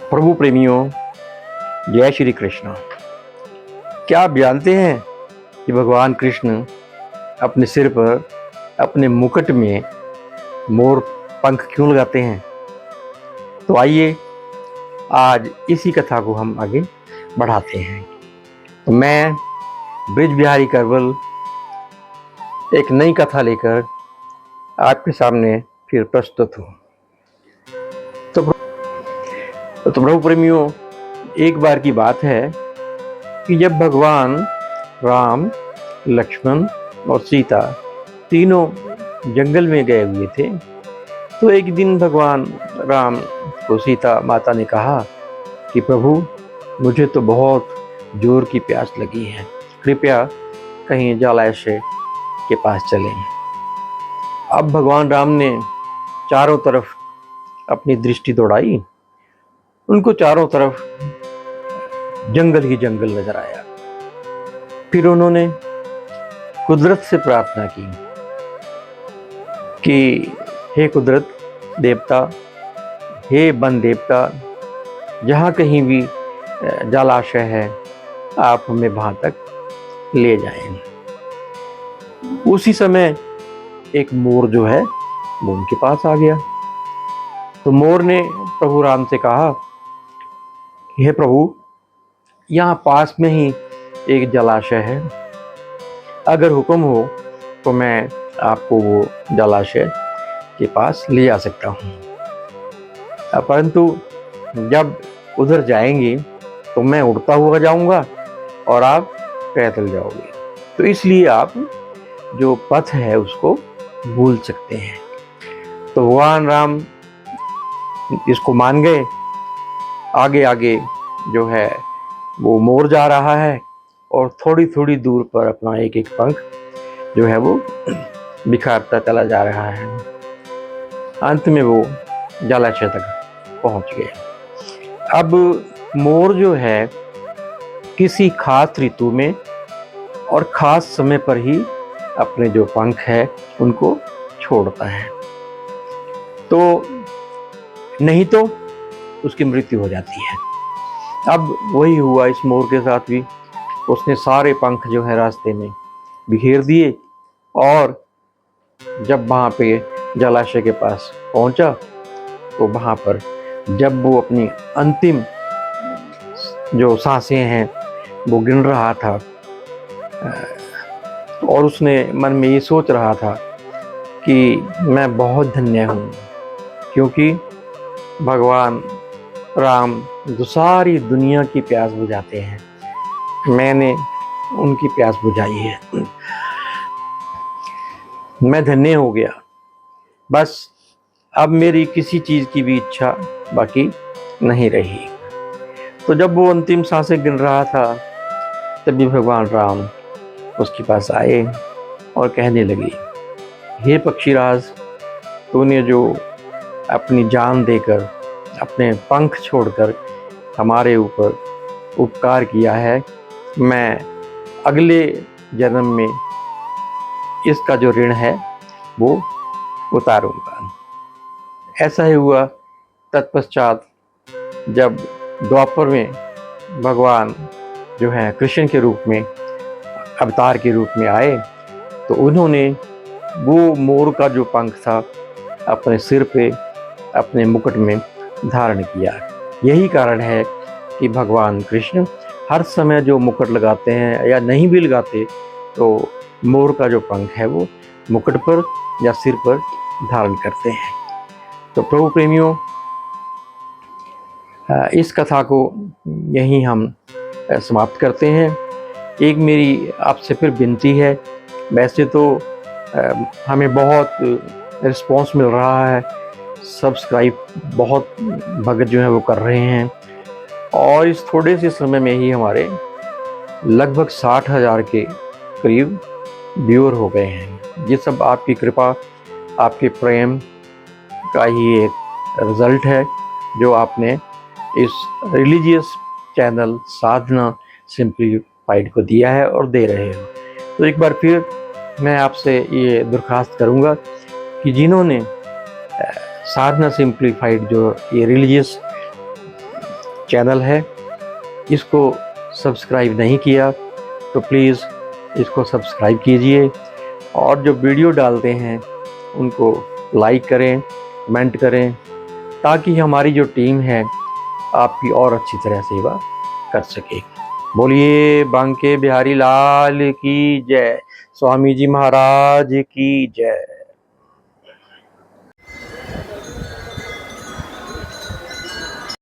प्रभु प्रेमियों, जय श्री कृष्ण। क्या आप जानते हैं कि भगवान कृष्ण अपने सिर पर, अपने मुकुट में मोर पंख क्यों लगाते हैं? तो आइए आज इसी कथा को हम आगे बढ़ाते हैं। तो मैं ब्रिज बिहारी करवल एक नई कथा लेकर आपके सामने फिर प्रस्तुत हूँ। तो प्रभु प्रेमियों, एक बार की बात है कि जब भगवान राम, लक्ष्मण और सीता तीनों जंगल में गए हुए थे, तो एक दिन भगवान राम को सीता माता ने कहा कि प्रभु, मुझे तो बहुत जोर की प्यास लगी है, कृपया कहीं जलाशय के पास चलें। अब भगवान राम ने चारों तरफ अपनी दृष्टि दौड़ाई। उनको चारों तरफ जंगल ही जंगल नजर आया। फिर उन्होंने कुदरत से प्रार्थना की कि हे कुदरत देवता, हे वन देवता, जहाँ कहीं भी जलाशय है, आप हमें वहाँ तक ले जाएं। उसी समय एक मोर जो है वो उनके पास आ गया। तो मोर ने प्रभु राम से कहा, हे प्रभु, यहाँ पास में ही एक जलाशय है, अगर हुक्म हो तो मैं आपको वो जलाशय के पास ले जा सकता हूँ। परंतु जब उधर जाएंगे तो मैं उड़ता हुआ जाऊंगा और आप पैदल जाओगे, तो इसलिए आप जो पथ है उसको भूल सकते हैं। तो भगवान राम इसको मान गए। आगे आगे जो है वो मोर जा रहा है और थोड़ी थोड़ी दूर पर अपना एक एक पंख जो है वो बिखारता चला जा रहा है। अंत में वो जलाशय तक पहुंच गए। अब मोर जो है किसी खास ऋतु में और खास समय पर ही अपने जो पंख है उनको छोड़ता है, तो नहीं तो उसकी मृत्यु हो जाती है। अब वही हुआ इस मोर के साथ भी। उसने सारे पंख जो है रास्ते में बिखेर दिए और जब वहाँ पे जलाशय के पास पहुंचा तो वहाँ पर जब वो अपनी अंतिम जो सांसें हैं वो गिन रहा था और उसने मन में ये सोच रहा था कि मैं बहुत धन्य हूँ, क्योंकि भगवान राम जो सारी दुनिया की प्यास बुझाते हैं, मैंने उनकी प्यास बुझाई है। मैं धन्य हो गया। बस अब मेरी किसी चीज़ की भी इच्छा बाकी नहीं रही। तो जब वो अंतिम सांसें गिन रहा था तभी भगवान राम उसके पास आए और कहने लगे, हे पक्षीराज, तूने जो अपनी जान देकर, अपने पंख छोड़कर हमारे ऊपर उपकार किया है, मैं अगले जन्म में इसका जो ऋण है वो उतारूंगा। ऐसा ही हुआ। तत्पश्चात जब द्वापर में भगवान जो है कृष्ण के रूप में, अवतार के रूप में आए, तो उन्होंने वो मोर का जो पंख था अपने सिर पे, अपने मुकुट में धारण किया। यही कारण है कि भगवान कृष्ण हर समय जो मुकुट लगाते हैं या नहीं भी लगाते तो मोर का जो पंख है वो मुकुट पर या सिर पर धारण करते हैं। तो प्रभु प्रेमियों, इस कथा को यहीं हम समाप्त करते हैं। एक मेरी आपसे फिर विनती है। वैसे तो हमें बहुत रिस्पांस मिल रहा है, सब्सक्राइब बहुत भगत जो है वो कर रहे हैं और इस थोड़े से समय में ही हमारे लगभग 60,000 के करीब व्यूअर हो गए हैं। ये सब आपकी कृपा, आपके प्रेम का ही एक रिजल्ट है जो आपने इस रिलीजियस चैनल साधना सिंप्लीफाइड को दिया है और दे रहे हो। तो एक बार फिर मैं आपसे ये दरख्वास्त करूँगा कि जिन्होंने साधना सिंप्लीफाइड जो ये रिलीजियस चैनल है, इसको सब्सक्राइब नहीं किया तो प्लीज़ इसको सब्सक्राइब कीजिए, और जो वीडियो डालते हैं उनको लाइक करें, कमेंट करें, ताकि हमारी जो टीम है आपकी और अच्छी तरह सेवा कर सके। बोलिए बांके बिहारी लाल की जय, स्वामी जी महाराज की जय।